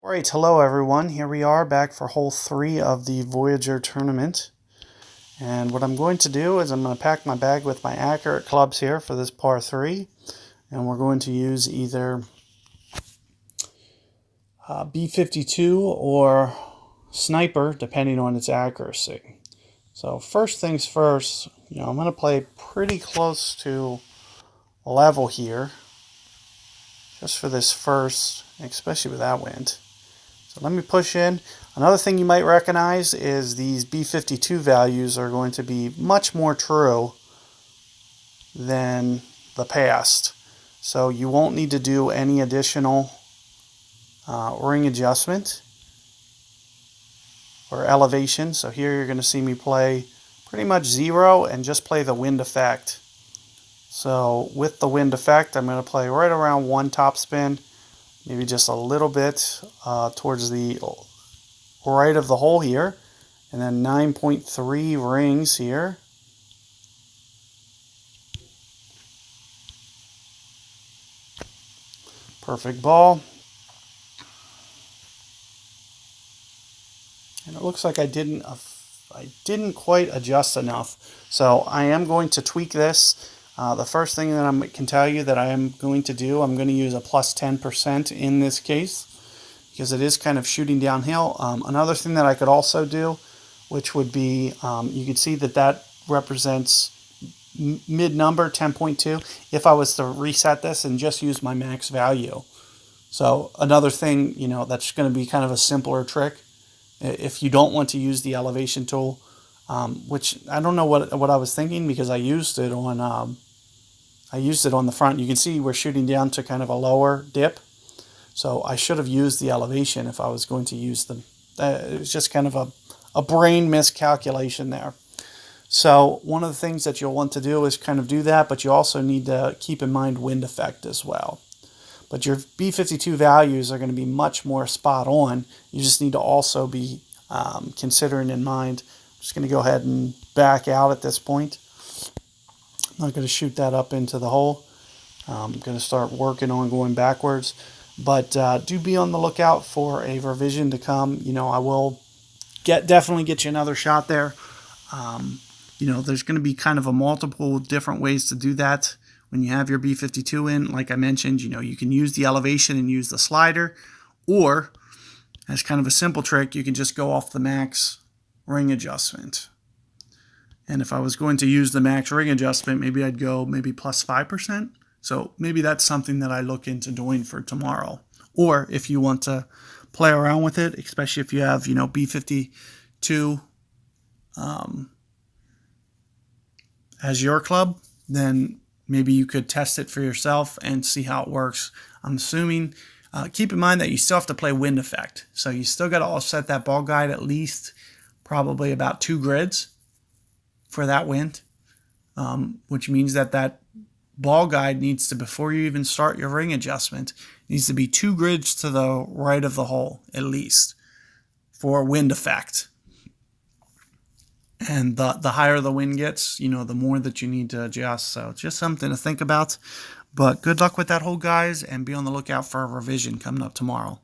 Alright, hello everyone. Here we are back for hole 3 of the Voyager tournament. And what I'm going to do is I'm going to pack my bag with my accurate clubs here for this par 3. And we're going to use either B52 or Sniper, depending on its accuracy. So first things first, I'm going to play pretty close to level here, just for this first, especially with that wind. So let me push in. Another thing you might recognize is these B52 values are going to be much more true than the past. So you won't need to do any additional ring adjustment or elevation. So here you're going to see me play pretty much 0 and just play the wind effect. So with the wind effect, I'm going to play right around 1 topspin, maybe just a little bit towards the right of the hole here, and then 9.3 rings here. Perfect ball. And it looks like I didn't quite adjust enough. So I am going to tweak this. The first thing that I can tell you that I am going to do, I'm going to use a plus 10% in this case, because it is kind of shooting downhill. Another thing that I could also do, which would be, you can see that represents mid number 10.2. If I was to reset this and just use my max value. So another thing, that's going to be kind of a simpler trick. If you don't want to use the elevation tool, which I don't know what I was thinking, because I used it on the front. You can see we're shooting down to kind of a lower dip. So I should have used the elevation if I was going to use them. It was just kind of a brain miscalculation there. So one of the things that you'll want to do is kind of do that, but you also need to keep in mind wind effect as well. But your B52 values are going to be much more spot on. You just need to also be considering in mind. I'm just going to go ahead and back out at this point. I'm not going to shoot that up into the hole. I'm going to start working on going backwards. But do be on the lookout for a revision to come. I will definitely get you another shot there. There's going to be kind of a multiple different ways to do that when you have your B52 in. Like I mentioned, you can use the elevation and use the slider. Or, as kind of a simple trick, you can just go off the max ring adjustment. And if I was going to use the max ring adjustment, maybe I'd go plus 5%. So maybe that's something that I look into doing for tomorrow. Or if you want to play around with it, especially if you have, B52 as your club, then maybe you could test it for yourself and see how it works. I'm assuming, keep in mind that you still have to play wind effect. So you still got to offset that ball guide at least probably about 2 grids for that wind, which means that ball guide needs to, before you even start your ring adjustment, needs to be 2 grids to the right of the hole at least for wind effect. And the higher the wind gets, the more that you need to adjust. So it's just something to think about. But good luck with that hole, guys, and be on the lookout for a revision coming up tomorrow.